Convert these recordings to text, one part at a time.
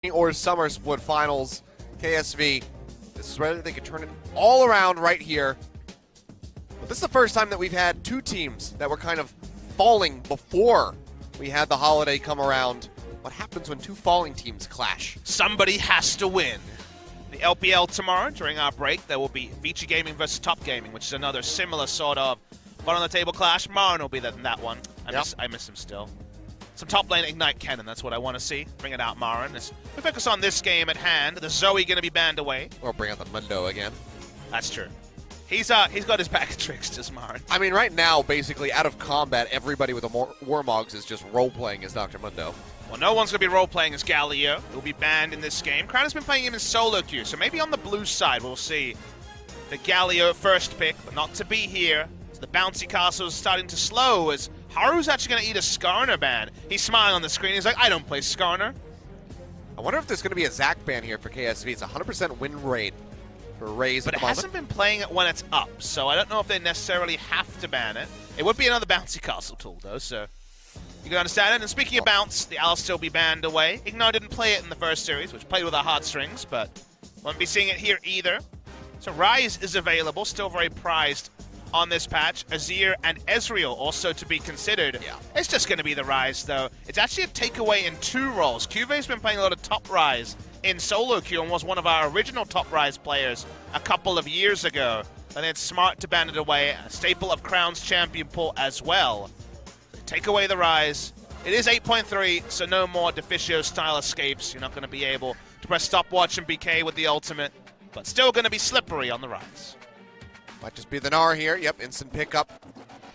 or Summer Split Finals. KSV, this is where they could turn it all around right here. But this is the first time that we've had two teams that were kind of falling before we had the holiday come around. What happens when two falling teams clash? Somebody has to win. The LPL tomorrow, during our break, there will be VG Gaming versus Top Gaming, which is another similar sort of bottom-of-the-table clash. Marin will be there in that one. I miss him still. Some top lane Ignite Cannon, that's what I want to see. Bring it out, Marin. As we focus on this game at hand, the Zoe going to be banned away. Or bring out the Mundo again. That's true. He's got his bag of tricks, just Marin. I mean, right now, basically, out of combat, everybody with a Warmogs is just role-playing as Dr. Mundo. Well, no one's going to be role-playing as Galio. He'll be banned in this game. Crown has been playing him in solo queue, so maybe on the blue side we'll see the Galio first pick, but not to be here. So the bouncy castle is starting to slow as Haru's actually going to eat a Skarner ban. He's smiling on the screen. He's like, I don't play Skarner. I wonder if there's going to be a Zac ban here for KSV. It's 100% win rate for Raze But at it the moment. hasn't been playing it when it's up, so I don't know if they necessarily have to ban it. It would be another bouncy castle tool, though, so you can understand it. And speaking of bounce, the I'll still be banned away. Ignite didn't play it in the first series, which played with our heartstrings, but won't be seeing it here either. So Ryze is available, still very prized on this patch. Azir and Ezreal also to be considered. Yeah. It's just going to be the Ryze, though. It's actually a takeaway in two roles. Cuve's been playing a lot of top Ryze in solo queue and was one of our original top Ryze players a couple of years ago. And it's smart to ban it away, a staple of Crown's champion pool as well. Take away the Ryze. It is 8.3, so no more Deficio-style escapes. You're not going to be able to press stopwatch and BK with the ultimate, but still going to be slippery on the Ryze. Might just be the Gnar here. Yep, instant pickup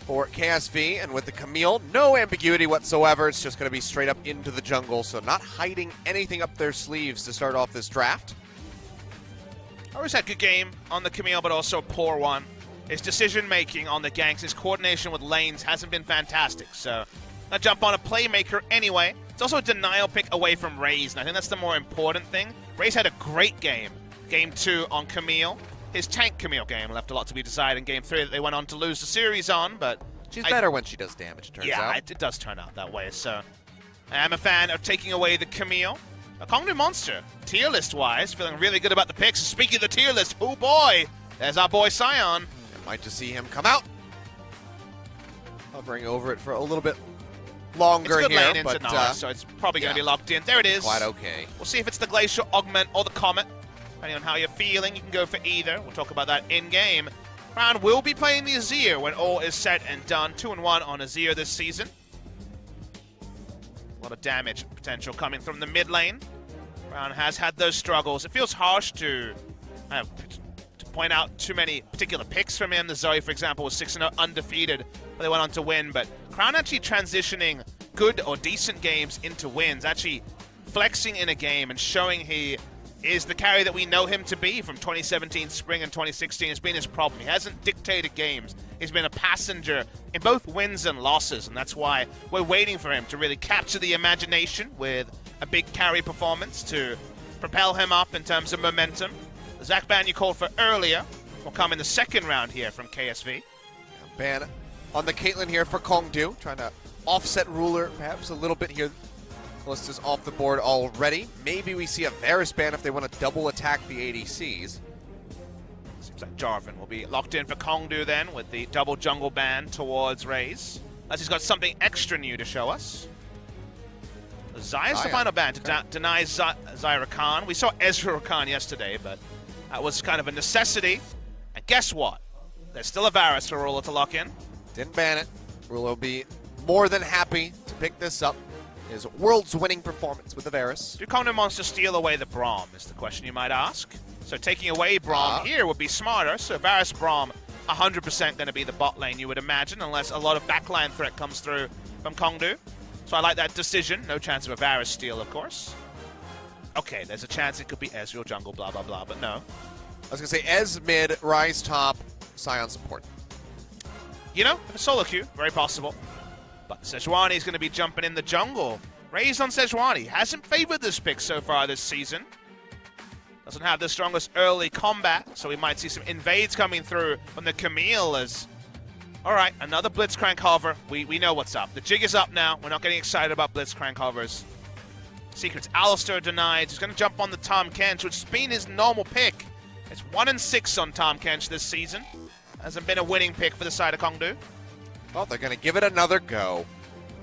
for KSV. And with the Camille, no ambiguity whatsoever. It's just going to be straight up into the jungle, so not hiding anything up their sleeves to start off this draft. Always had a good game on the Camille, but also a poor one. His decision-making on the ganks, his coordination with lanes hasn't been fantastic, so I'll jump on a playmaker anyway. It's also a denial pick away from Raze, and I think that's the more important thing. Raze had a great game, Game 2 on Camille. His tank Camille game left a lot to be desired in Game 3 that they went on to lose the series on, but She's better when she does damage, it turns out. Yeah, it does turn out that way, so I am a fan of taking away the Camille. Kongdoo Monster, tier list-wise, feeling really good about the picks. Speaking of the tier list, oh boy, there's our boy Sion. Might just see him come out. Hovering over it for a little bit longer it's a good here, lane into but Gnar, so it's probably going to be locked in. There it is. Quite okay. We'll see if it's the Glacial Augment or the Comet. Depending on how you're feeling, you can go for either. We'll talk about that in-game. Crown will be playing the Azir when all is said and done. 2-1 on Azir this season. A lot of damage potential coming from the mid lane. Crown has had those struggles. It feels harsh to point out too many particular picks from him. The Zoe, for example, was 6-0 undefeated, but they went on to win. But Crown actually transitioning good or decent games into wins, actually flexing in a game and showing he is the carry that we know him to be from 2017 Spring and 2016 has been his problem. He hasn't dictated games. He's been a passenger in both wins and losses, and that's why we're waiting for him to really capture the imagination with a big carry performance to propel him up in terms of momentum. The Zac ban you called for earlier will come in the second round here from KSV. Ban on the Caitlyn here for Kongdoo, trying to offset Ruler perhaps a little bit here. Callista's off the board already. Maybe we see a Varus ban if they want to double attack the ADCs. Seems like Jarvan will be locked in for Kongdoo then with the double jungle ban towards Raze. Unless he's got something extra new to show us. Zaya's the final ban to deny Zyra Khan. We saw Ezra Khan yesterday, but that was kind of a necessity. And guess what? There's still a Varus for Ruler to lock in. Didn't ban it. Ruler will be more than happy to pick this up. His world's winning performance with the Varus. Do Kongdoo Monster steal away the Braum is the question you might ask. So taking away Braum here would be smarter. So Varus Braum 100% going to be the bot lane, you would imagine, unless a lot of backline threat comes through from Kongdoo. So I like that decision. No chance of a Varus steal, of course. Okay, there's a chance it could be Ezreal jungle, blah, blah, blah, but no. I was going to say Ez mid, Ryze top, Sion support. You know, if a solo queue, very possible. But Sejuani is going to be jumping in the jungle. Raised on Sejuani. Hasn't favored this pick so far this season. Doesn't have the strongest early combat, so we might see some invades coming through from the Camille as... Alright, another Blitzcrank hover. We know what's up. The jig is up now. We're not getting excited about Blitzcrank hovers. Secret's Alistair denied. He's going to jump on the Tom Kench, which has been his normal pick. It's 1-6 on Tom Kench this season. Hasn't been a winning pick for the side of Kongdoo. Well, they're going to give it another go.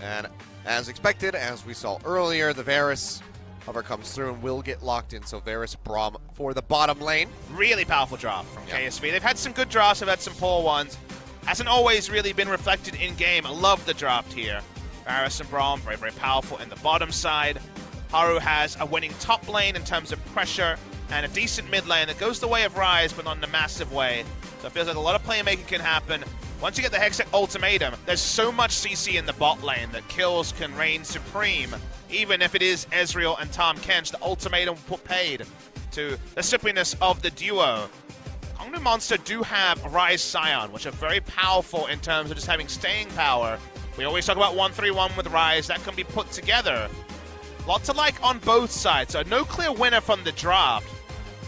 And as expected, as we saw earlier, the Varus hover comes through and will get locked in. So Varus Braum for the bottom lane. Really powerful drop from KSV. They've had some good drops, they've had some poor ones. Hasn't always really been reflected in game. I love the drop here. Varus and Braum, very, very powerful in the bottom side. Haru has a winning top lane in terms of pressure and a decent mid lane that goes the way of Rise, but not in a massive way. So it feels like a lot of playmaking can happen. Once you get the Hextech ultimatum, there's so much CC in the bot lane that kills can reign supreme. Even if it is Ezreal and Tom Kench, the ultimatum will put paid to the slipperiness of the duo. Kongdoo Monster do have Rise Scion, which are very powerful in terms of just having staying power. We always talk about 1-3-1 with Rise. That can be put together. Lots to like on both sides, so no clear winner from the draft.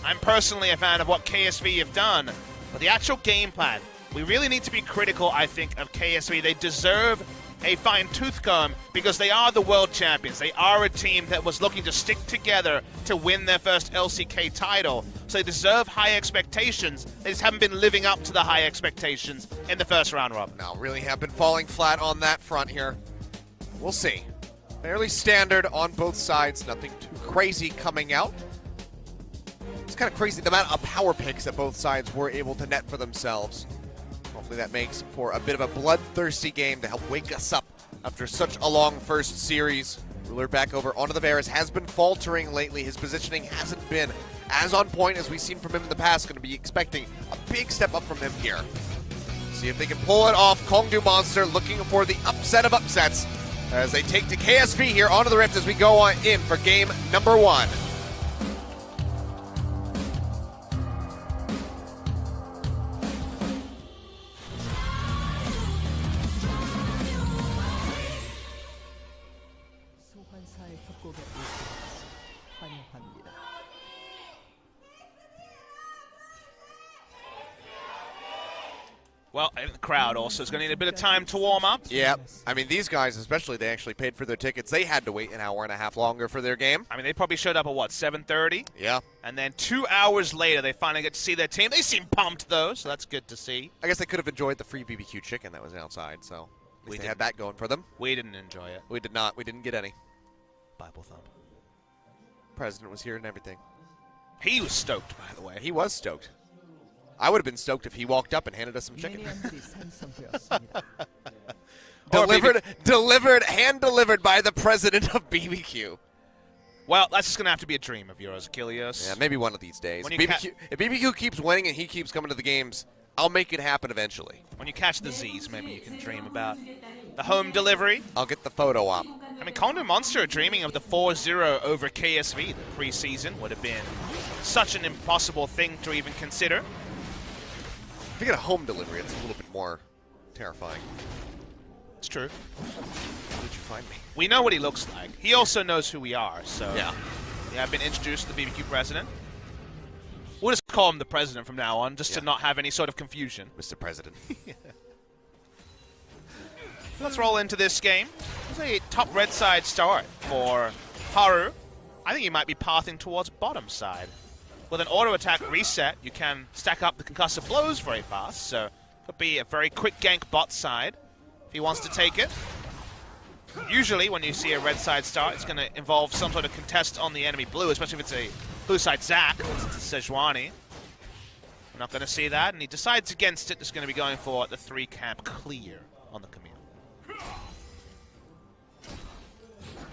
I'm personally a fan of what KSV have done, but the actual game plan, we really need to be critical, I think, of KSV. They deserve a fine-tooth comb because they are the world champions. They are a team that was looking to stick together to win their first LCK title, so they deserve high expectations. They just haven't been living up to the high expectations in the first round, Rob. No, really have been falling flat on that front here. We'll see. Fairly standard on both sides. Nothing too crazy coming out. It's kind of crazy the amount of power picks that both sides were able to net for themselves. Hopefully that makes for a bit of a bloodthirsty game to help wake us up after such a long first series. Ruler back over onto the Varus has been faltering lately. His positioning hasn't been as on point as we've seen from him in the past. Going to be expecting a big step up from him here. See if they can pull it off. Kongdoo Monster looking for the upset of upsets as they take to KSV here onto the Rift as we go on in for game number 1. Well, I think the crowd also is going to need a bit of time to warm up. Yeah, I mean, these guys especially, they actually paid for their tickets. They had to wait an hour and a half longer for their game. I mean, they probably showed up at, what, 7:30? Yeah. And then 2 hours later, they finally get to see their team. They seem pumped, though, so that's good to see. I guess they could have enjoyed the free BBQ chicken that was outside, so at least they had that going for them. We didn't enjoy it. We did not. We didn't get any. Bible thump. President was here and everything. He was stoked, by the way. He was stoked. I would have been stoked if he walked up and handed us some chicken. Hand-delivered by the president of BBQ. Well, that's just going to have to be a dream of yours, Achilles. Yeah, maybe one of these days. If BBQ keeps winning and he keeps coming to the games, I'll make it happen eventually. When you catch the Z's, maybe you can dream about the home delivery. I'll get the photo up. I mean, Kongdoo Monster dreaming of the 4-0 over KSV the preseason would have been such an impossible thing to even consider. If you get a home delivery, it's a little bit more terrifying. It's true. How did you find me? We know what he looks like. He also knows who we are, so yeah, I've been introduced to the BBQ president. We'll just call him the president from now on, just to not have any sort of confusion. Mr. President. Let's roll into this game. It's a top red side start for Haru. I think he might be pathing towards bottom side. With an auto attack reset, you can stack up the concussive blows very fast, so could be a very quick gank bot side if he wants to take it. Usually, when you see a red side start, it's going to involve some sort of contest on the enemy blue, especially if it's a blue side Zac, or it's a Sejuani. We're not going to see that, and he decides against it. Just going to be going for the 3-camp clear on the Camille.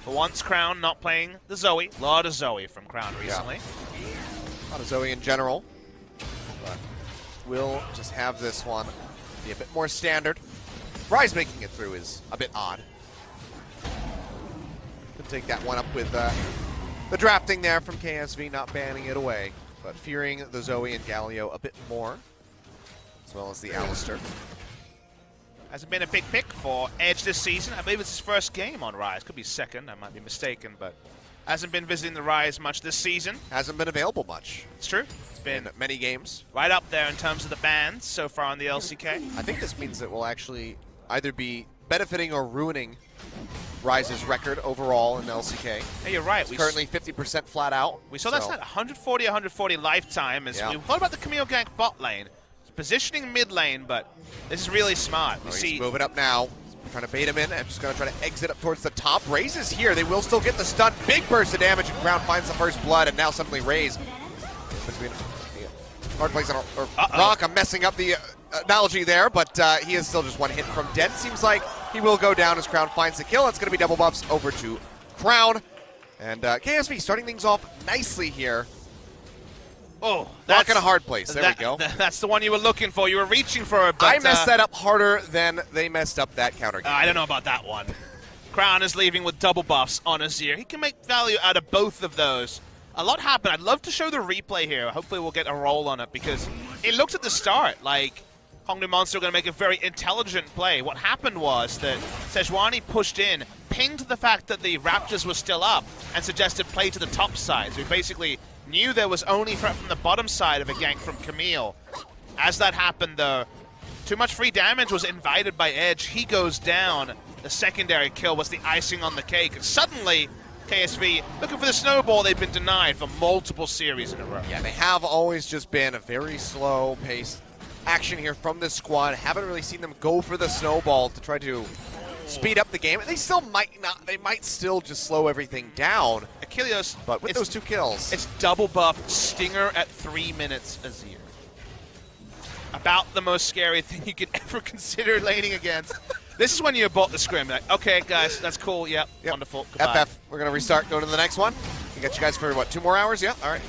For once, Crown not playing the Zoe. A lot of Zoe from Crown recently. Yeah. A lot of Zoe in general, but we'll just have this one be a bit more standard. Rise making it through is a bit odd. Could take that one up with the drafting there from KSV, not banning it away, but fearing the Zoe and Galio a bit more, as well as the Alistair. Hasn't been a big pick for Edge this season. I believe it's his first game on Rise. Could be second, I might be mistaken, but hasn't been visiting the Rise much this season. Hasn't been available much. It's true. It's been in many games. Right up there in terms of the bans so far on the LCK. I think this means that we'll actually either be benefiting or ruining Rise's record overall in LCK. Hey, you're right. It's currently 50% flat out. We saw that stat 140, 140 lifetime as we thought about the Camille gank bot lane. It's positioning mid lane, but this is really smart. We see he's moving up now. Trying to bait him in and just going to try to exit up towards the top. Raze is here. They will still get the stun. Big burst of damage, and Crown finds the first blood, and now suddenly Raze between hard place on Rock. I'm messing up the analogy there, but he is still just one hit from dead. Seems like he will go down as Crown finds the kill. It's going to be double buffs over to Crown. And KSV starting things off nicely here. Oh, Rock in a hard place. There we go. That's the one you were looking for. You were reaching for it, but I messed that up harder than they messed up that counter game. I don't know about that one. Crown is leaving with double buffs on Azir. He can make value out of both of those. A lot happened. I'd love to show the replay here. Hopefully we'll get a roll on it because it looked at the start like Kongdoo Monster were going to make a very intelligent play. What happened was that Sejuani pushed in, pinged the fact that the Raptors were still up, and suggested play to the top side. So he basically knew there was only threat from the bottom side of a gank from Camille. As that happened, though, too much free damage was invited by Edge. He goes down. The secondary kill was the icing on the cake. And suddenly, KSV looking for the snowball they've been denied for multiple series in a row. Yeah, they have always just been a very slow-paced action here from this squad. Haven't really seen them go for the snowball to try to speed up the game. They still might not. They might still just slow everything down. Achilles, but with those 2 kills, it's double buff Stinger at 3 minutes Azir. About the most scary thing you could ever consider laning against. This is when you abort the scrim. Like, okay, guys, that's cool. Yep. Wonderful. Goodbye. FF. We're gonna restart. Go to the next one. We got you guys for what? 2 more hours? Yeah. All right.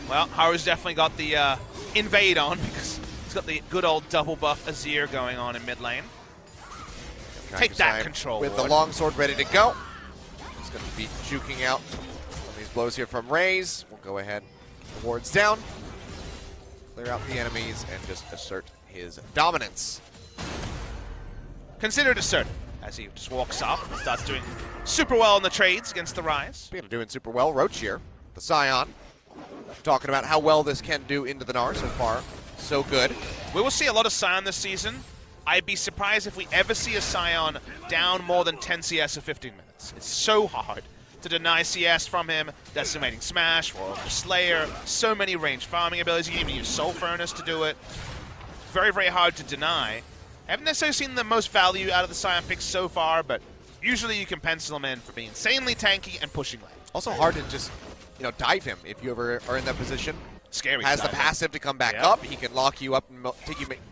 Well, Haru's definitely got the invade on because he's got the good old double buff Azir going on in mid lane. Take that control, with the longsword ready to go. He's going to be juking out these blows here from Raze. We'll go ahead, the ward's down, clear out the enemies, and just assert his dominance. Consider it asserted as he just walks up and starts doing super well in the trades against the Rise. Speaking of doing super well, Roach here, the Scion, talking about how well this can do into the Gnar so far. So good. We will see a lot of Scion this season. I'd be surprised if we ever see a Scion down more than 10 CS in 15 minutes. It's so hard to deny CS from him. Decimating Smash, Royal Slayer, so many range farming abilities. You can even use Soul Furnace to do it. Very, very hard to deny. I haven't necessarily seen the most value out of the Scion picks so far, but usually you can pencil him in for being insanely tanky and pushing lane. Also hard to just, dive him if you ever are in that position. Scary. Has the passive to come back up. He can lock you up and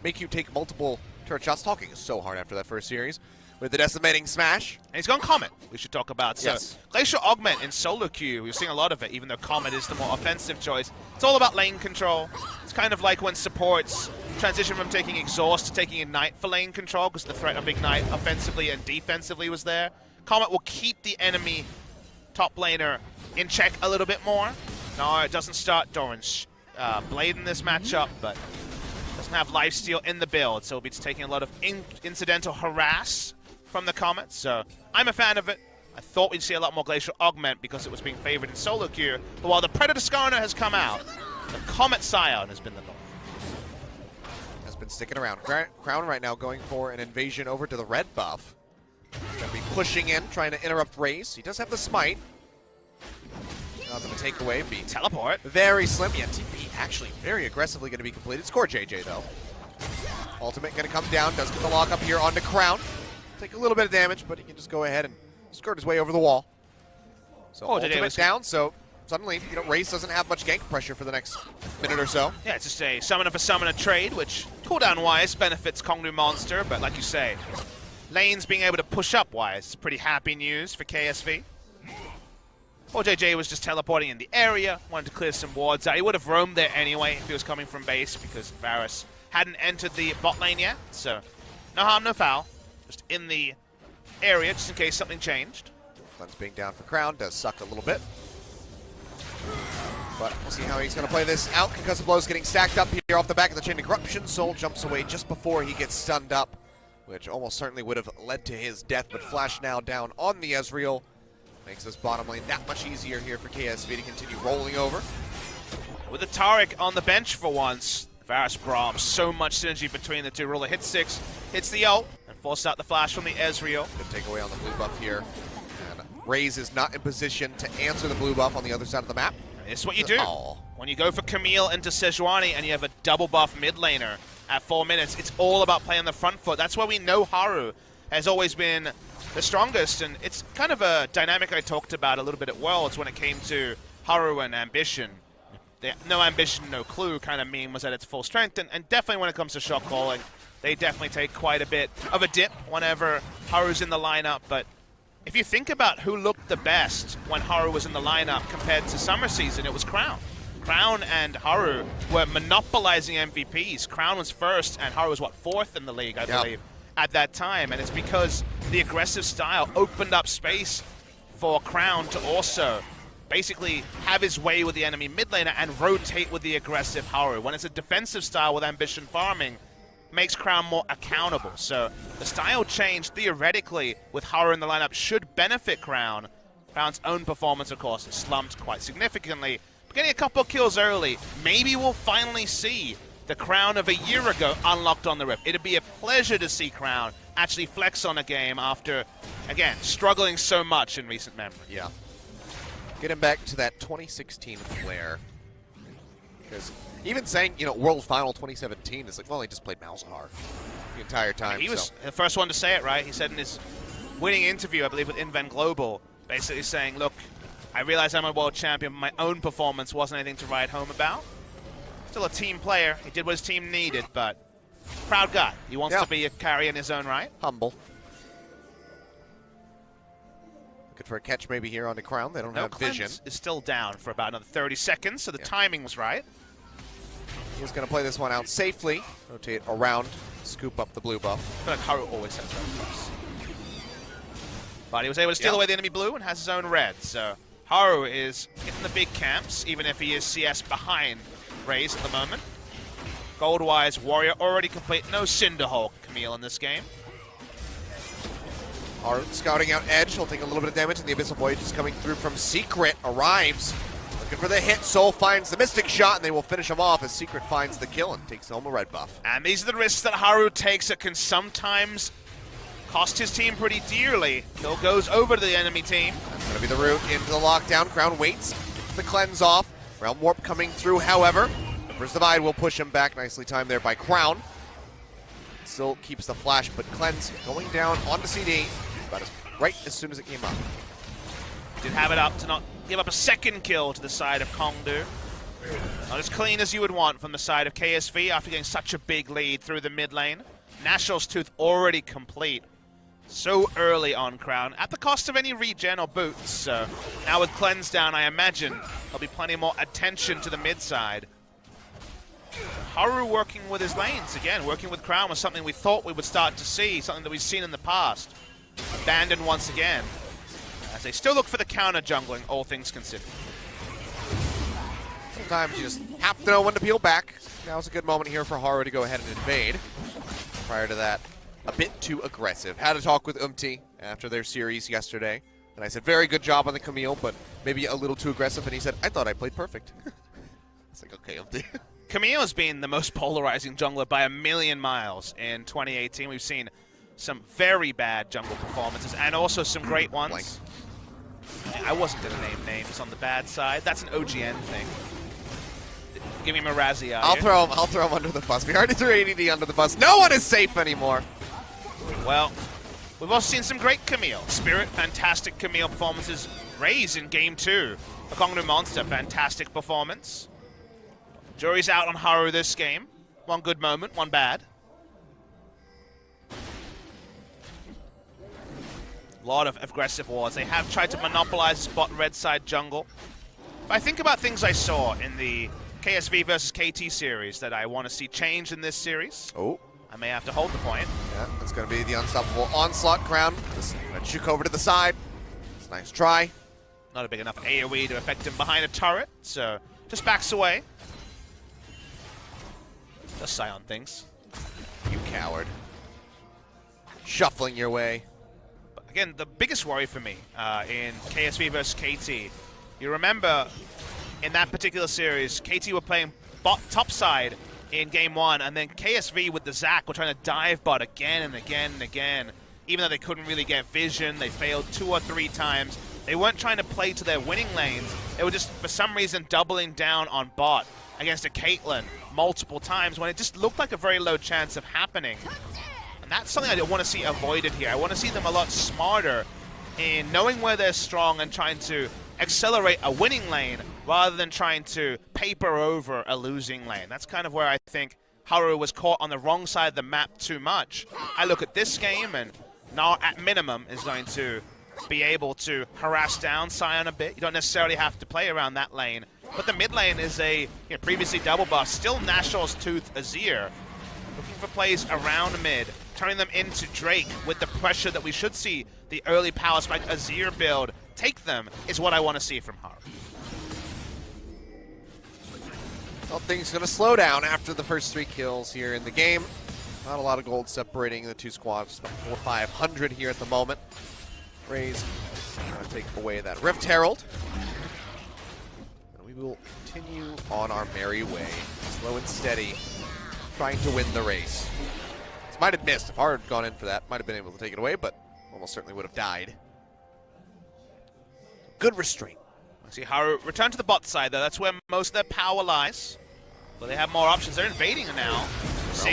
make you take multiple turret shots. Talking is so hard after that first series with the decimating smash. And he's gone Comet, we should talk about. So yes. Glacial Augment in solo queue, we've seen a lot of it, even though Comet is the more offensive choice. It's all about lane control. It's kind of like when supports transition from taking Exhaust to taking Ignite for lane control, because the threat of Ignite offensively and defensively was there. Comet will keep the enemy top laner in check a little bit more. No, it doesn't start Doran's Blade in this matchup, but doesn't have lifesteal in the build, so he'll be taking a lot of incidental harass from the Comet, so I'm a fan of it. I thought we'd see a lot more Glacial Augment because it was being favored in solo queue, but while the Predator Skarner has come out, the Comet Scion has been the norm. Has been sticking around. Crown right now going for an invasion over to the red buff. Gonna be pushing in, trying to interrupt Raze. He does have the smite. Nothing to take away. Be teleport. Very slim. Yeah, TP actually very aggressively going to be completed. Score JJ though. Ultimate going to come down. Does get the lock up here onto Crown. Take a little bit of damage, but he can just go ahead and skirt his way over the wall. So ultimate down. So suddenly, Raze doesn't have much gank pressure for the next minute or so. Yeah, it's just a summoner for summoner trade, which cooldown-wise benefits Kongdoo Monster, but like you say, lanes being able to push up-wise is pretty happy news for KSV. Or JJ was just teleporting in the area, wanted to clear some wards out. He would have roamed there anyway if he was coming from base because Varus hadn't entered the bot lane yet. So no harm, no foul. Just in the area just in case something changed. Cleanse being down for Crown does suck a little bit. But we'll see how he's going to play this out. Concussive blows getting stacked up here off the back of the chain of corruption. Soul jumps away just before he gets stunned up, which almost certainly would have led to his death. But Flash now down on the Ezreal. Makes this bottom lane that much easier here for KSV to continue rolling over. With the Taric on the bench for once, Varus Braum, so much synergy between the two. Ruler hits 6, hits the ult, and forces out the flash from the Ezreal. Good takeaway on the blue buff here Raze is not in position to answer the blue buff on the other side of the map. It's what you do. Oh. When you go for Camille into Sejuani and you have a double buff mid laner at 4 minutes, it's all about playing the front foot. That's why we know Haru has always been the strongest, and it's kind of a dynamic I talked about a little bit at Worlds when it came to Haru and Ambition. No ambition, no clue kind of meme was at its full strength, and definitely when it comes to shot calling, they definitely take quite a bit of a dip whenever Haru's in the lineup. But if you think about who looked the best when Haru was in the lineup compared to summer season, it was Crown. Crown and Haru were monopolizing MVPs. Crown was first, and Haru was, what, 4th in the league, I believe, at that time. And it's because the aggressive style opened up space for Crown to also basically have his way with the enemy mid laner and rotate with the aggressive Haru. When it's a defensive style with Ambition farming, makes Crown more accountable. So the style change, theoretically, with Haru in the lineup should benefit Crown. Crown's own performance, of course, slumped quite significantly. But getting a couple of kills early, maybe we'll finally see the Crown of a year ago unlocked on the Rift. It'd be a pleasure to see Crown actually flex on a game after, again, struggling so much in recent memory. Yeah. Getting back to that 2016 flair. Because even saying, you know, World Final 2017 is like, well, he just played Malzahar the entire time. He was the first one to say it, right? He said in his winning interview, I believe, with Invent Global, basically saying, look, I realize I'm a world champion, but my own performance wasn't anything to write home about. Still a team player. He did what his team needed, but proud guy. He wants to be a carry in his own right. Humble. Looking for a catch maybe here on the Crown. They don't have vision. Is still down for about another 30 seconds, so the timing was right. He's going to play this one out safely. Rotate around, scoop up the blue buff. I feel like Haru always has red buffs. But he was able to steal away the enemy blue and has his own red. So Haru is getting the big camps, even if he is CS behind Raze at the moment. Gold-wise, Warrior already complete. No Cinderhulk Camille in this game. Haru scouting out Edge. He'll take a little bit of damage, and the Abyssal Voyage is coming through from Secret. Arrives. Looking for the hit. Soul finds the Mystic Shot, and they will finish him off as Secret finds the kill and takes home a red buff. And these are the risks that Haru takes that can sometimes cost his team pretty dearly. Kill goes over to the enemy team. That's going to be the route into the lockdown. Crown waits. Gets the cleanse off. Realm Warp coming through, however. Emperor's Divide will push him back. Nicely timed there by Crown. Still keeps the flash, but cleanse going down onto CD. About right as soon as it came up. Did have it up to not give up a second kill to the side of Kongdoo. Not as clean as you would want from the side of KSV after getting such a big lead through the mid lane. National's Tooth already complete. So early on Crown, at the cost of any regen or boots. So now with cleanse down, I imagine there'll be plenty more attention to the mid side. Haru working with his lanes again, working with Crown was something we thought we would start to see, something that we've seen in the past. Abandoned once again, as they still look for the counter jungling, all things considered. Sometimes you just have to know when to peel back. Now's a good moment here for Haru to go ahead and invade. Prior to that, a bit too aggressive. Had a talk with after their series yesterday, and I said, very good job on the Camille, but maybe a little too aggressive, and he said, I thought I played perfect. It's like, okay, Camille has been the most polarizing jungler by a million miles in 2018. We've seen some very bad jungle performances and also some great ones. Blank. I wasn't going to name names on the bad side. That's an OGN thing. Give me Marazi. I'll throw him under the bus. We already threw ADD under the bus. No one is safe anymore. Well, we've also seen some great Camille. Spirit, fantastic Camille performances. Raze in Game 2. A Kongdoo Monster, fantastic performance. Jury's out on Haru this game. One good moment, one bad. A lot of aggressive wards. They have tried to monopolize spot red side jungle. If I think about things I saw in the KSV versus KT series that I want to see change in this series, I may have to hold the point. Yeah, that's going to be the unstoppable onslaught. Crown. Just gonna juke over to the side. It's a nice try. Not a big enough AoE to affect him behind a turret, so just backs away. Just Scion things. You coward. Shuffling your way. But again, the biggest worry for me in KSV versus KT, you remember in that particular series, KT were playing top side in Game 1, and then KSV with the Zac were trying to dive bot again and again and again. Even though they couldn't really get vision, they failed 2 or 3 times. They weren't trying to play to their winning lanes. They were just, for some reason, doubling down on bot against a Caitlyn multiple times when it just looked like a very low chance of happening. And that's something I want to see avoided here. I want to see them a lot smarter in knowing where they're strong and trying to accelerate a winning lane rather than trying to paper over a losing lane. That's kind of where I think Haru was caught on the wrong side of the map too much. I look at this game and now at minimum is going to be able to harass down Sion a bit. You don't necessarily have to play around that lane. But the mid lane is a previously double buff, still Nashor's Tooth Azir. Looking for plays around mid, turning them into Drake with the pressure that we should see the early power spike Azir build take them is what I want to see from Haru. Well, things going to slow down after the first 3 kills here in the game. Not a lot of gold separating the two squads. About 400 or 500 here at the moment. Raze trying to take away that Rift Herald. And we will continue on our merry way, slow and steady, trying to win the race. This might have missed. If Haru had gone in for that, might have been able to take it away, but almost certainly would have died. Good restraint. I see Haru return to the bot side, though. That's where most of their power lies. But they have more options. They're invading now.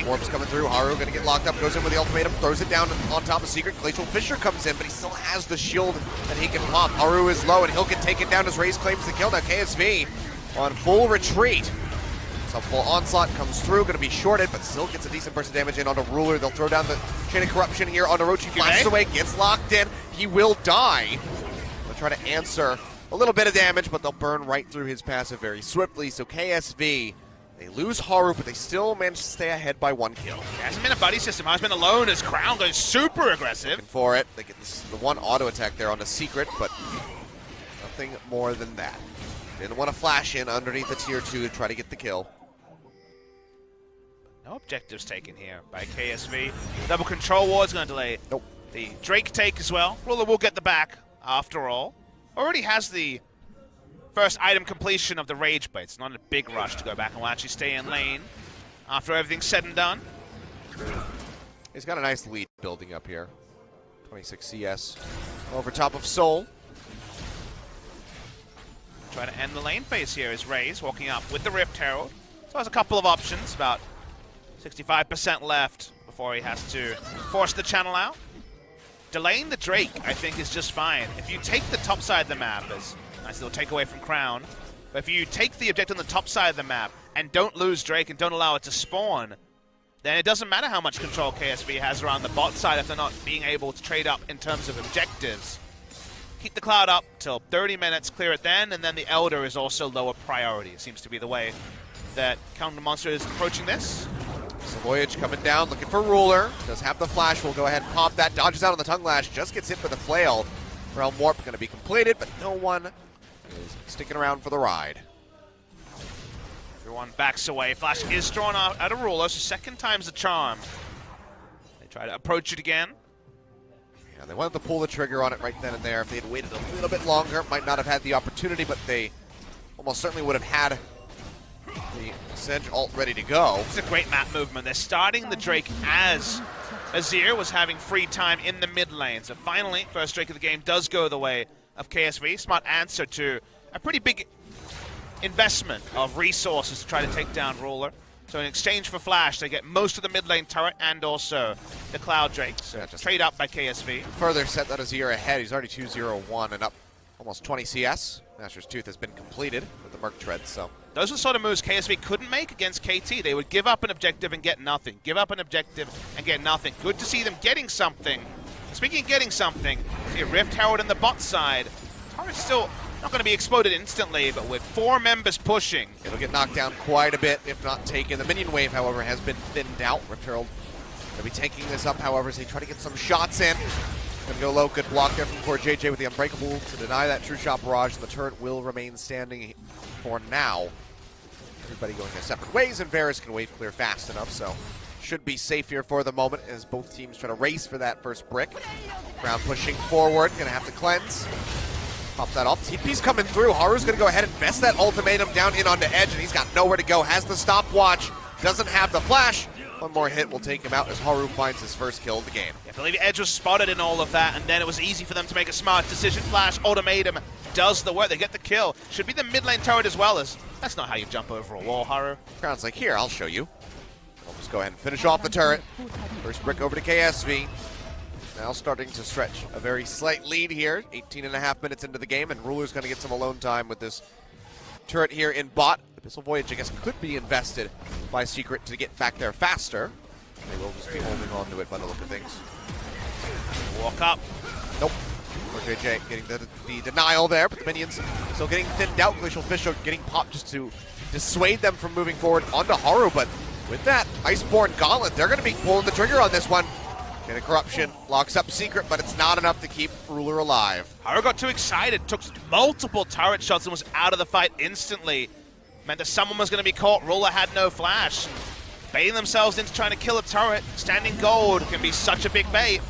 Warp's coming through. Haru going to get locked up, goes in with the ultimatum, throws it down on top of Secret. Glacial Fissure comes in, but he still has the shield that he can pop. Haru is low, and he'll can take it down as Raze claims the kill. Now KSV on full retreat. So full onslaught comes through, going to be shorted, but still gets a decent burst of damage in onto Ruler. They'll throw down the Chain of Corruption here on Orochi. Flashes away, gets locked in. He will die. They'll try to answer a little bit of damage, but they'll burn right through his passive very swiftly. So KSV, they lose Haru, but they still manage to stay ahead by 1 kill. It hasn't been a buddy system. Has been alone as Crown goes super aggressive. Looking for it. They get the 1 auto attack there on the Secret, but nothing more than that. Didn't want to flash in underneath the tier 2 to try to get the kill. No objectives taken here by KSV. Double control ward's going to delay the Drake take as well. Ruler will get the back after all. Already has the first item completion of the Rage Blade. It's not a big rush to go back and will actually stay in lane after everything's said and done. He's got a nice lead building up here. 26 CS over top of Soul. Try to end the lane phase here is Raze walking up with the Rift Herald. So has a couple of options, about 65% left before he has to force the channel out. Delaying the Drake, I think, is just fine. If you take the top side of the map, as nice little takeaway from Crown, but if you take the objective on the top side of the map and don't lose Drake and don't allow it to spawn, then it doesn't matter how much control KSV has around the bot side if they're not being able to trade up in terms of objectives. Keep the Cloud up till 30 minutes, clear it then, and then the Elder is also lower priority. It seems to be the way that Kongdoo Monster is approaching this. So Voyage coming down, looking for Ruler. Does have the flash, will go ahead and pop that. Dodges out on the Tongue Lash, just gets hit with a flail. Realm Warp going to be completed, but no one is sticking around for the ride. Everyone backs away. Flash is drawn out at a Ruler, so second time's the charm. They try to approach it again. Yeah, they wanted to pull the trigger on it right then and there. If they had waited a little bit longer, might not have had the opportunity, but they almost certainly would have had the Sedge ult ready to go. It's a great map movement. They're starting the Drake as Azir was having free time in the mid lane. So finally, first Drake of the game does go the way of KSV. Smart answer to a pretty big investment of resources to try to take down Ruler. So in exchange for Flash, they get most of the mid lane turret and also the Cloud Drake. So Yeah, trade up by KSV. Further set that Azir ahead. He's already 2-0-1 and up almost 20 CS. Nashor's Tooth has been completed with the Merc Tread, so. Those are the sort of moves KSV couldn't make against KT. They would give up an objective and get nothing. Give up an objective and get nothing. Good to see them getting something. Speaking of getting something, see a Rift Herald in the bot side. Turret's still not going to be exploded instantly, but with 4 members pushing. It'll get knocked down quite a bit, if not taken. The minion wave, however, has been thinned out. Rift Herald will be taking this up, however, as they try to get some shots in. Gonna go low, good block there from Core JJ with the Unbreakable to deny that True Shot barrage, and the turret will remain standing for now. Everybody going their separate ways, and Varus can wave clear fast enough, so should be safe here for the moment as both teams try to race for that first brick. Crown pushing forward, gonna have to cleanse. Pop that off. TP's coming through. Haru's gonna go ahead and vest that ultimatum down in onto Edge, and he's got nowhere to go. Has the stopwatch, doesn't have the flash. One more hit will take him out as Haru finds his first kill of the game. I believe Edge was spotted in all of that, and then it was easy for them to make a smart decision. Flash Ultimatum does the work. They get the kill. Should be the mid lane turret as well as. That's not how you jump over a wall, Haru. Crown's like, here, I'll show you. I'll just go ahead and finish off the turret. First brick over to KSV. Now starting to stretch a very slight lead here. 18.5 minutes into the game, and Ruler's going to get some alone time with this turret here in bot. Abyssal Voyage, I guess, could be invested by Secret to get back there faster. They will just be holding on to it by the look of things. Walk up. Nope. Or JJ getting the denial there, but the minions still getting thinned out. Glacial Fish are getting popped just to dissuade them from moving forward onto Haru, but with that Iceborne Gauntlet, they're going to be pulling the trigger on this one. And a Corruption locks up Secret, but it's not enough to keep Ruler alive. Haru got too excited, took multiple turret shots and was out of the fight instantly. Meant that someone was going to be caught. Ruler had no flash. Baiting themselves into trying to kill a turret. Standing gold can be such a big bait.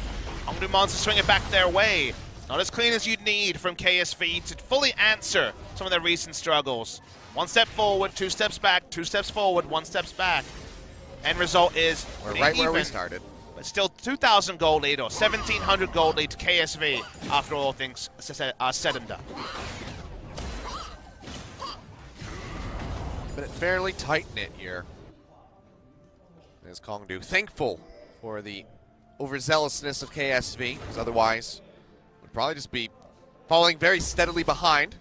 Kongdoo Monster swing it back their way. Not as clean as you'd need from KSV to fully answer some of their recent struggles. 1 step forward, 2 steps back, 2 steps forward, 1 step back. End result is we're right where we started. But still 2,000 gold lead or 1,700 gold lead to KSV after all things are said and done. But it's fairly tight-knit here. As Kongdoo thankful for the overzealousness of KSV, because otherwise would probably just be falling very steadily behind.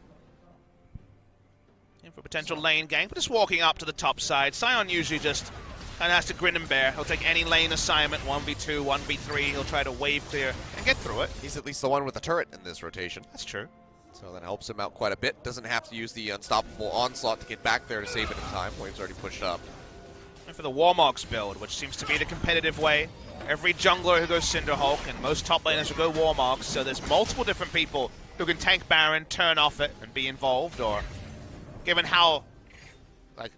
In for potential lane gang, but just walking up to the top side. Sion usually just kind of has to grin and bear. He'll take any lane assignment, 1v2, 1v3. He'll try to wave clear and get through it. He's at least the one with the turret in this rotation. That's true. So that helps him out quite a bit. Doesn't have to use the Unstoppable Onslaught to get back there to save it in time. Wave's already pushed up. And for the Warmogs build, which seems to be the competitive way. Every jungler who goes Cinderhulk and most top laners will go Warmogs, so there's multiple different people who can tank Baron, turn off it, and be involved, or given how, like,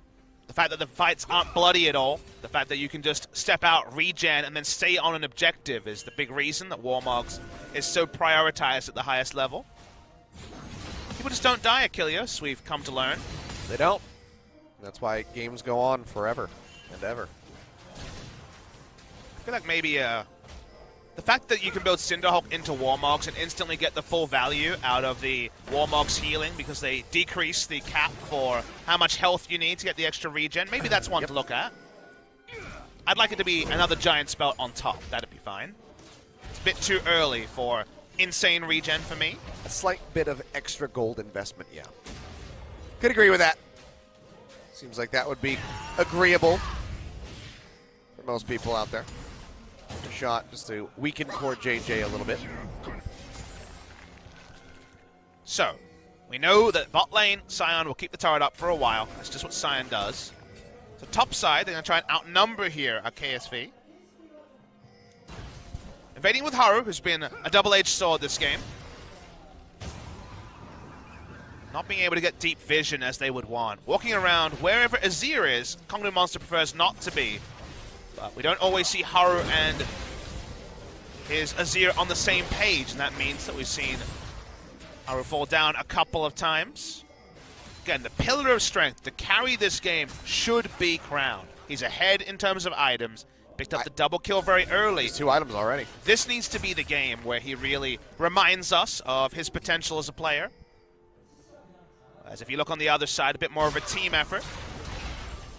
the fact that the fights aren't bloody at all, the fact that you can just step out, regen, and then stay on an objective is the big reason that Warmogs is so prioritized at the highest level. People just don't die at Kilios, we've come to learn. They don't. That's why games go on forever and ever. I feel like maybe the fact that you can build Cinderhulk into Warmogs and instantly get the full value out of the Warmogs healing because they decrease the cap for how much health you need to get the extra regen, maybe that's one to look at. I'd like it to be another giant spell on top, that'd be fine. It's a bit too early for insane regen for me. A slight bit of extra gold investment, yeah. Could agree with that. Seems like that would be agreeable for most people out there. A shot just to weaken core JJ a little bit. So, we know that bot lane, Sion will keep the turret up for a while. That's just what Sion does. So top side, they're going to try and outnumber here at KSV. Invading with Haru, who's been a double-edged sword this game. Not being able to get deep vision as they would want. Walking around wherever Azir is, Kongdoo Monster prefers not to be. But we don't always see Haru and his Azir on the same page, and that means that we've seen Haru fall down a couple of times. Again, the pillar of strength to carry this game should be Crown. He's ahead in terms of items. Picked up the double kill very early. There's 2 items already. This needs to be the game where he really reminds us of his potential as a player. As if you look on the other side, a bit more of a team effort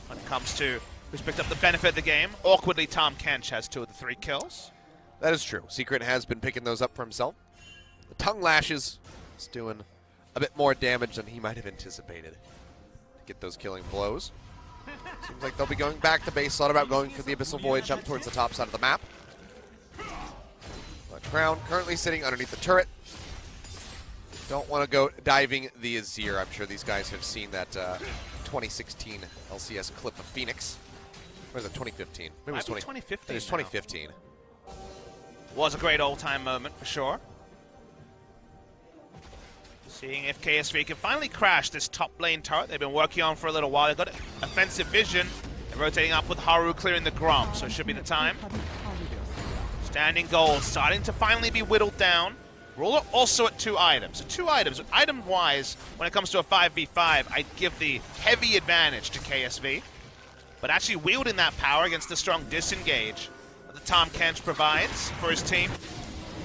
when it comes to who's picked up the benefit of the game. Awkwardly, Tom Kench has 2 of the 3 kills. That is true. Secret has been picking those up for himself. The tongue lashes is doing a bit more damage than he might have anticipated to get those killing blows. Seems like they'll be going back to base. Thought about going for the Abyssal Voyage up towards the top side of the map. But Crown currently sitting underneath the turret. Don't want to go diving the Azir. I'm sure these guys have seen that 2016 LCS clip of Phoenix. Or is it 2015? Maybe it was 2015. It was 2015. Was a great all-time moment for sure. Seeing if KSV can finally crash this top lane turret they've been working on for a little while. They've got offensive vision. They're rotating up with Haru clearing the Grom, so it should be the time. Standing gold, starting to finally be whittled down. Ruler also at 2 items. So 2 items. Item-wise, when it comes to a 5v5, I'd give the heavy advantage to KSV. but actually wielding that power against the strong disengage that the Tom Kench provides for his team.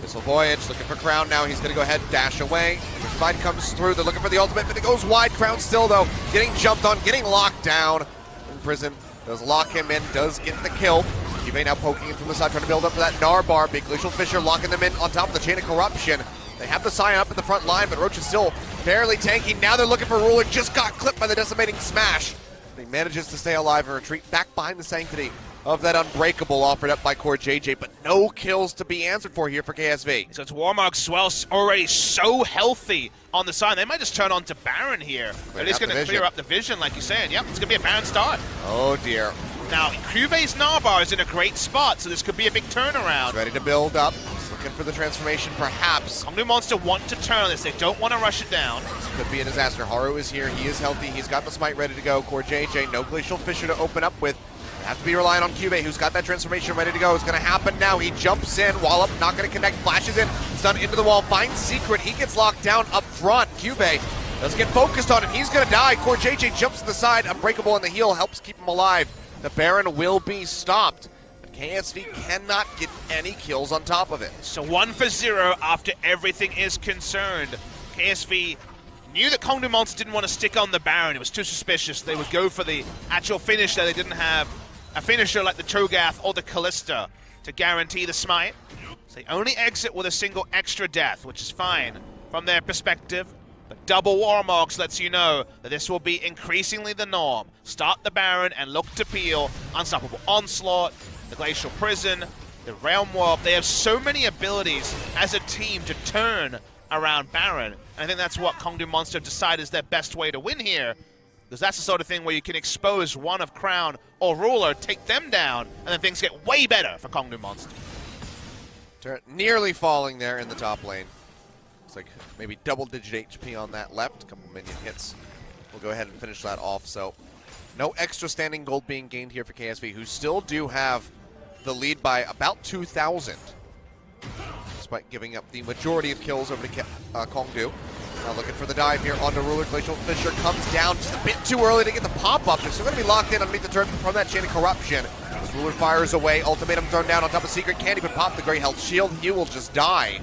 Missile Voyage looking for Crown now. He's going to go ahead and dash away. Divide comes through. They're looking for the ultimate, but it goes wide. Crown still, though, getting jumped on, getting locked down. In prison, does lock him in, does get the kill. KSV now poking him from the side, trying to build up for that Gnar bar. Big Glacial Fissure locking them in on top of the Chain of Corruption. They have the Scion up in the front line, but Roach is still barely tanking. Now they're looking for Ruler. Just got clipped by the Decimating Smash. He manages to stay alive and retreat back behind the Sanctity of that Unbreakable offered up by Core JJ, but no kills to be answered for here for KSV. So it's Warmark Swell already so healthy on the side. They might just turn on to Baron here. They're just going to clear up the vision, like you're saying. Yep, it's going to be a Baron start. Oh, dear. Now, Cuve's Narbar is in a great spot, so this could be a big turnaround. He's ready to build up. He's looking for the transformation, perhaps. Kongdoo Monster want to turn on this. They don't want to rush it down. This could be a disaster. Haru is here. He is healthy. He's got the Smite ready to go. Core JJ, no Glacial Fissure to open up with. They have to be relying on Cube, who's got that transformation ready to go. It's going to happen now. He jumps in. Wallop not going to connect. Flashes in. Stun into the wall. Finds Secret. He gets locked down up front. Cube doesn't get focused on it. He's going to die. Core JJ jumps to the side. Unbreakable in the heel helps keep him alive. The Baron will be stopped. But KSV cannot get any kills on top of it. So 1 for 0 after everything is concerned. KSV knew that Kongdoo Monster didn't want to stick on the Baron. It was too suspicious. They would go for the actual finisher. They didn't have a finisher like the Cho'Gath or the Callista to guarantee the smite. So they only exit with a single extra death, which is fine from their perspective. But double Warmogs lets you know that this will be increasingly the norm. Start the Baron and look to peel. Unstoppable Onslaught, the Glacial Prison, the Realm Warp. They have so many abilities as a team to turn around Baron. And I think that's what Kongdoo Monster decide is their best way to win here. Because that's the sort of thing where you can expose one of Crown or Ruler, take them down, and then things get way better for Kongdoo Monster. Nearly falling there in the top lane. Looks like maybe double-digit HP on that left. A couple minion hits. We'll go ahead and finish that off. So no extra standing gold being gained here for KSV, who still do have the lead by about 2,000. Despite giving up the majority of kills over to Kongdoo. Now looking for the dive here onto Ruler. Glacial Fissure comes down just a bit too early to get the pop-up. They're still going to be locked in underneath the turret from that Chain of Corruption. As Ruler fires away, ultimatum thrown down on top of Secret. Can't even pop the Grey Health Shield. He will just die.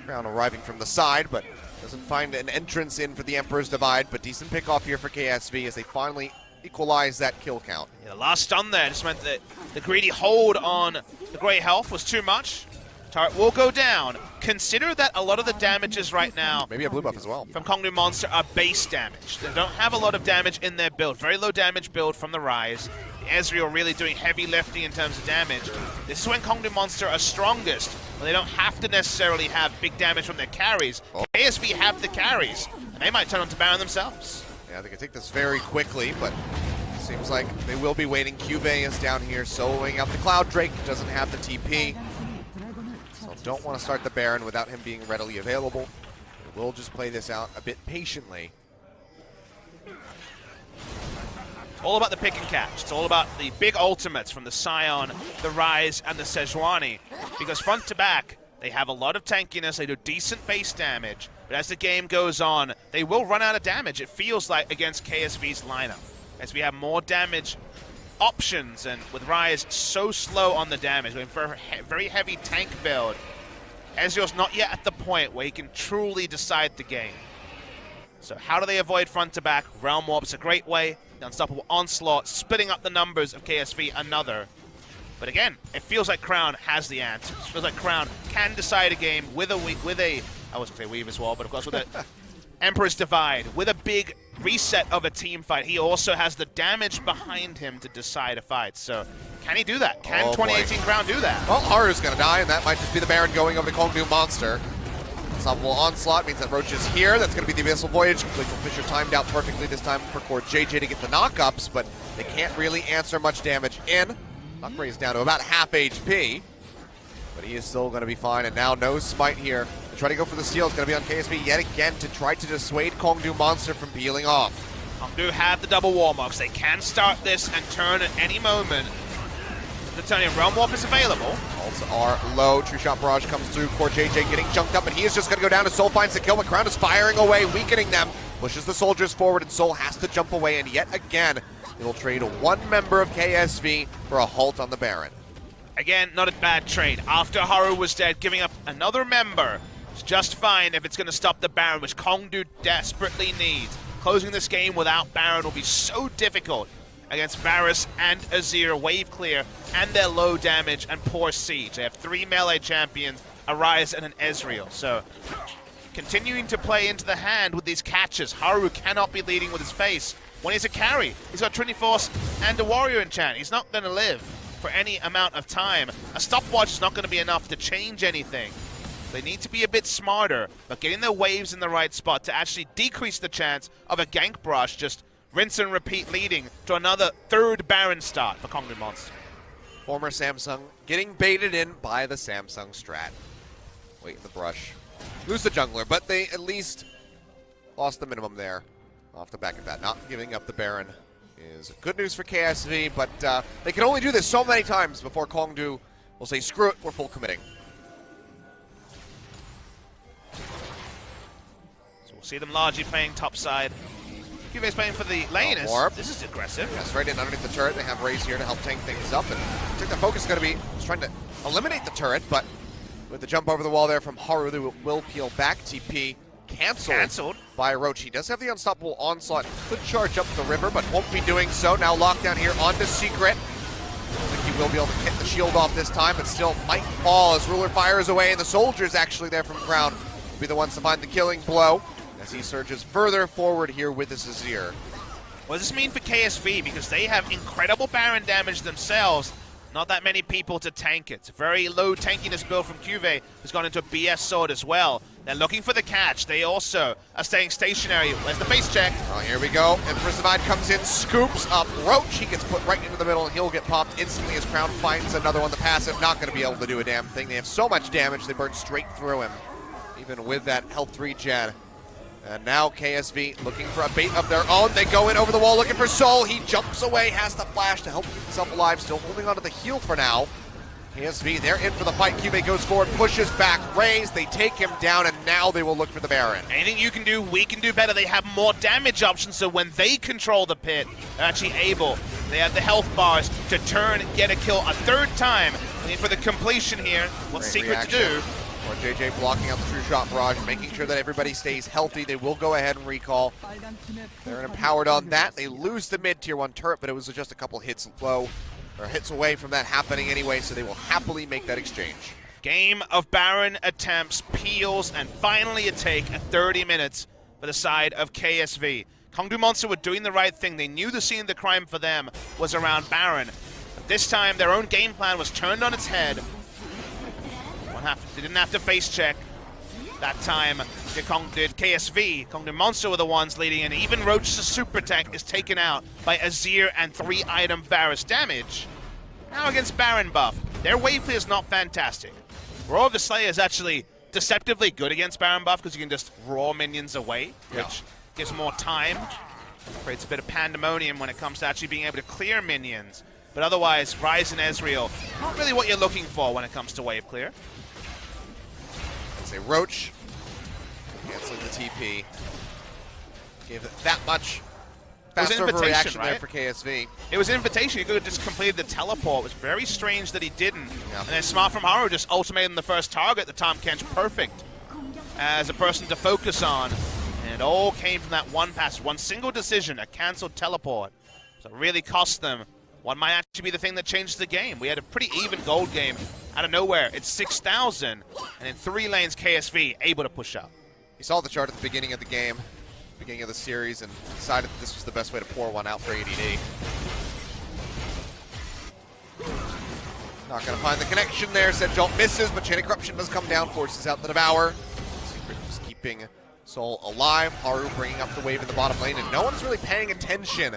Crown arriving from the side, but doesn't find an entrance in for the Emperor's Divide. But decent pick off here for KSV as they finally equalize that kill count. Yeah, the last stun there just meant that the greedy hold on the Grey Health was too much. Turret will go down. Consider that a lot of the damages right now, maybe a blue buff as well, from Kongdoo Monster are base damage. They don't have a lot of damage in their build. Very low damage build from the Rise. Ezreal really doing heavy lifting in terms of damage. This is when Kongdoo Monster are strongest, when they don't have to necessarily have big damage from their carries. KSV have the carries, and they might turn on to Baron themselves. Yeah, they can take this very quickly, but seems like they will be waiting. Cuvée is down here soloing out the Cloud Drake, doesn't have the TP. So don't want to start the Baron without him being readily available. We'll just play this out a bit patiently. It's all about the pick and catch. It's all about the big ultimates from the Scion, the Rise, and the Sejuani. Because front to back, they have a lot of tankiness, they do decent base damage, but as the game goes on, they will run out of damage, it feels like, against KSV's lineup. As we have more damage options, and with Rise so slow on the damage, going for a very heavy tank build, Ezreal's not yet at the point where he can truly decide the game. So how do they avoid front to back? Realm Warp's a great way. The Unstoppable Onslaught, splitting up the numbers of KSV, another. But again, it feels like Crown has the answers. It feels like Crown can decide a game with a, I was going to say weave as well, but of course with a Emperor's Divide, with a big reset of a team fight. He also has the damage behind him to decide a fight. So can he do that? Can 2018 Crown do that? Well, Haru's going to die, and that might just be the Baron going over the Kongdoo Monster. Unstoppable Onslaught means that Roach is here. That's going to be the Abyssal Voyage. Glacial Fissure timed out perfectly this time for Core JJ to get the knockups, but they can't really answer much damage in. Knockray is down to about half HP, but he is still going to be fine. And now no smite here. To try to go for the steal. It's going to be on KSV yet again to try to dissuade Kongdoo Monster from peeling off. Kongdoo have the double Warmogs. They can start this and turn at any moment. The turning Realm Warp is available. Ults are low. True Shot Barrage comes through. Core JJ getting junked up, and he is just going to go down. Soul finds the kill, but Crown is firing away, weakening them. Pushes the soldiers forward, and Soul has to jump away, and yet again, It'll trade one member of KSV for a halt on the Baron. Again, not a bad trade. After Haru was dead, giving up another member is just fine if it's going to stop the Baron, which Kongdoo desperately needs. Closing this game without Baron will be so difficult against Varus and Azir, wave clear, and their low damage and poor siege. They have 3 melee champions, a Ryze and an Ezreal. So, continuing to play into the hand with these catches. Haru cannot be leading with his face when he's a carry. He's got Trinity Force and a Warrior enchant. He's not going to live for any amount of time. A stopwatch is not going to be enough to change anything. They need to be a bit smarter, but getting their waves in the right spot to actually decrease the chance of a gank brush, just rinse and repeat, leading to another third Baron start for Kongdoo Monster. Former Samsung getting baited in by the Samsung strat. Wait the brush. Lose the jungler, but they at least lost the minimum there off the back of that. Not giving up the Baron is good news for KSV, but they can only do this so many times before Kongdoo will say, screw it, we're full committing. So we'll see them largely playing topside. QV's playing for the lane. This is aggressive. Yes, right in underneath the turret. They have Raze here to help tank things up. And I think the focus is going to be just trying to eliminate the turret, but with the jump over the wall there from Haru, they will peel back. TP canceled by Roach. He does have the unstoppable onslaught. Could charge up the river, but won't be doing so. Now lockdown here onto Secret. I think he will be able to get the shield off this time, but still might fall as Ruler fires away, and the soldiers actually there from the ground will be the ones to find the killing blow as he surges further forward here with his Azir. What does this mean for KSV? Because they have incredible Baron damage themselves. Not that many people to tank it. It's a very low tankiness build from QV, who's gone into a BS sword as well. They're looking for the catch. They also are staying stationary. There's the face check. Oh, here we go. And Prismavide comes in, scoops up Roach. He gets put right into the middle, and he'll get popped instantly as Crown finds another one. The passive not going to be able to do a damn thing. They have so much damage, they burn straight through him, even with that health regen. And now KSV looking for a bait of their own. They go in over the wall looking for Soul. He jumps away, has to flash to help keep himself alive. Still holding onto the heal for now. KSV, they're in for the fight. QV goes forward, pushes back. Raze, they take him down, and now they will look for the Baron. Anything you can do, we can do better. They have more damage options, so when they control the pit, they're actually able. They have the health bars to turn, get a kill a third time. I mean, for the completion here, what's Secret to do? Or JJ blocking out the true shot barrage, making sure that everybody stays healthy. They will go ahead and recall. They're empowered on that. They lose the mid tier 1 turret, but it was just a couple hits low, or hits away from that happening anyway, so they will happily make that exchange. Game of Baron attempts, peels, and finally a take at 30 minutes for the side of KSV. Kongdoo Monster were doing the right thing. They knew the scene of the crime for them was around Baron. But this time, their own game plan was turned on its head. They didn't have to face check. That time, did KSV. Kongdoo Monster were the ones leading, and even Roach's super tank is taken out by Azir and 3-item Varus damage. Now against Baron buff, their wave clear is not fantastic. Roar of the Slayer is actually deceptively good against Baron buff because you can just roar minions away, which gives more time. Creates a bit of pandemonium when it comes to actually being able to clear minions. But otherwise, Ryze and Ezreal, not really what you're looking for when it comes to wave clear. Say Roach canceling the TP. Gave it that much faster of a reaction there for KSV. It was an invitation. He could have just completed the teleport. It was very strange that he didn't. And then smart from Haru just ultimated the first target. The Tahm Kench perfect as a person to focus on. And it all came from that one pass, one single decision, a cancelled teleport. So it really cost them. One might actually be the thing that changed the game. We had a pretty even gold game. Out of nowhere, it's 6,000, and in 3 lanes, KSV able to push up. He saw the chart at the beginning of the game, beginning of the series, and decided that this was the best way to pour one out for ADD. Not going to find the connection there. Said Jolt misses, but Chain of Corruption does come down, forces out the Devour. Secret just keeping Soul alive. Haru bringing up the wave in the bottom lane, and no one's really paying attention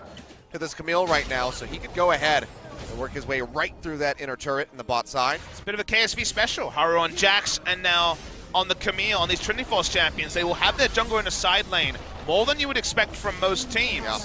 to this Camille right now, so he could go ahead and work his way right through that inner turret in the bot side. It's a bit of a KSV special. Haru on Jax, and now on the Camille, on these Trinity Force champions. They will have their jungler in a side lane, more than you would expect from most teams. Yeah.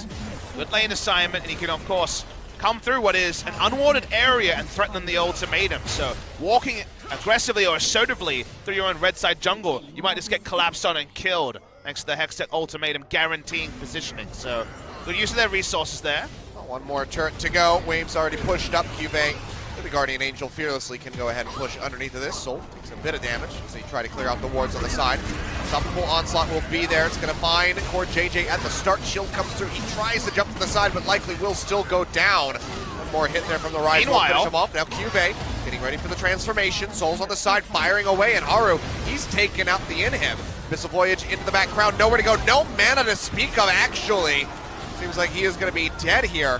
Good lane assignment, and he can, of course, come through what is an unwanted area and threaten the ultimatum. So walking aggressively or assertively through your own red side jungle, you might just get collapsed on and killed, thanks to the Hextech ultimatum guaranteeing positioning. So good use of their resources there. Oh, One more turret to go. Wave's already pushed up. QV, the Guardian Angel fearlessly can go ahead and push underneath of this. Soul takes a bit of damage as they try to clear out the wards on the side. Unstoppable Onslaught will be there. It's going to find Core JJ at the start. Shield comes through. He tries to jump to the side, but likely will still go down. One more hit there from the Rise will finish him off. Now QV getting ready for the transformation. Soul's on the side firing away, and Haru, he's taken out the inhib. Missile Voyage into the background. Nowhere to go. No mana to speak of, actually. Seems like he is going to be dead here.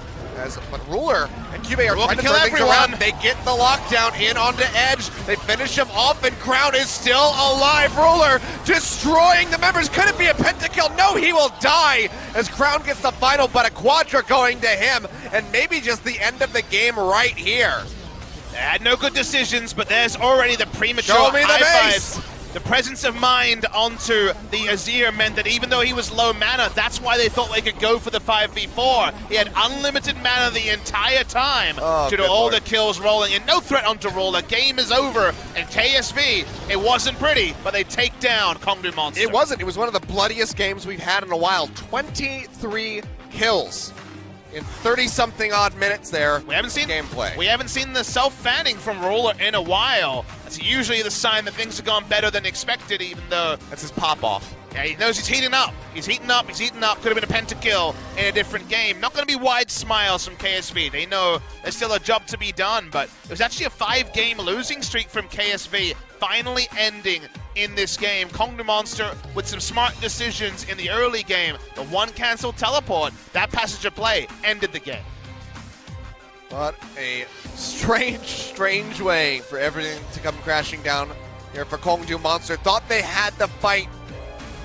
But Ruler and QV are trying to turn things around. They get the lockdown in onto Edge. They finish him off, and Crown is still alive. Ruler destroying the members. Could it be a pentakill? No, he will die as Crown gets the final, but a quadra going to him, and maybe just the end of the game right here. They had no good decisions, but there's already the premature high fives. The presence of mind onto the Azir meant that even though he was low mana, that's why they thought they could go for the 5v4. He had unlimited mana the entire time due to all the kills rolling in. No threat onto Ruler. Game is over. And KSV, it wasn't pretty, but they take down Kongdoo Monster. It wasn't. It was one of the bloodiest games we've had in a while. 23 kills in 30-something odd minutes there. We haven't seen gameplay. We haven't seen the self-fanning from Ruler in a while. That's usually the sign that things have gone better than expected, even though that's his pop-off. Yeah, he knows he's heating up. He's heating up. He's heating up. Could have been a pentakill in a different game. Not going to be wide smiles from KSV. They know there's still a job to be done, but it was actually a 5-game losing streak from KSV, finally ending in this game. Kongdoo Monster with some smart decisions in the early game. The one cancel teleport, that passage of play ended the game. What a strange way for everything to come crashing down here for Kongdoo Monster. Thought they had the fight,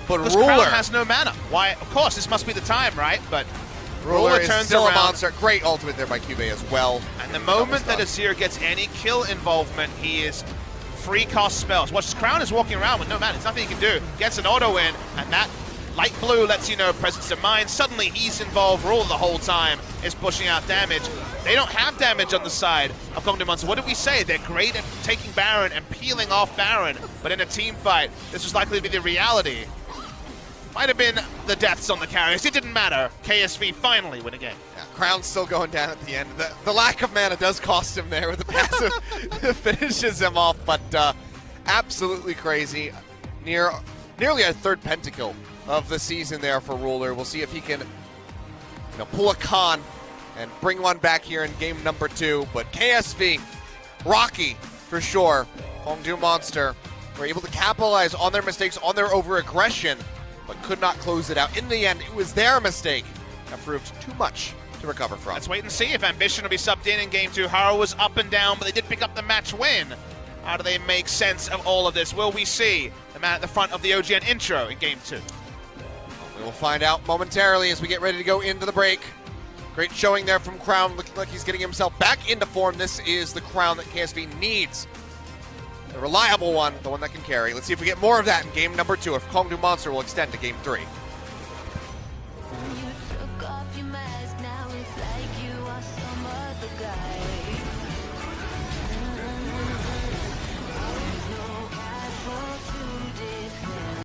but Ruler Crown has no mana. Why? Of course, this must be the time, right? But Ruler turns is still around. a monster. Great ultimate there by QV as well. And the moment that Azir gets any kill involvement, he is free cost spells. Watch, his Crown is walking around with no mana. There's nothing he can do. Gets an auto in, and that light blue lets you know presence of mind. Suddenly he's involved. Ruler the whole time is pushing out damage. They don't have damage on the side of Kongdoo Monster. What did we say? They're great at taking Baron and peeling off Baron, but in a team fight, this was likely to be the reality. Might have been the deaths on the carriers. It didn't matter. KSV finally win a game. Yeah, Crown's still going down at the end. The lack of mana does cost him there with the passive. Finishes him off, but absolutely crazy. Nearly a third pentakill of the season there for Ruler. We'll see if he can pull a con and bring one back here in game number 2. But KSV, rocky for sure. Kongdoo Monster were able to capitalize on their mistakes, on their over-aggression, but could not close it out. In the end, it was their mistake that proved too much to recover from. Let's wait and see if Ambition will be subbed in game 2. Haru was up and down, but they did pick up the match win. How do they make sense of all of this? Will we see the man at the front of the OGN intro in game 2? We will find out momentarily as we get ready to go into the break. Great showing there from Crown, looking like he's getting himself back into form. This is the Crown that KSV needs. The reliable one, the one that can carry. Let's see if we get more of that in game number 2, if Kongdoo Monster will extend to game 3. You took off your mask, now it's like you are some other guy.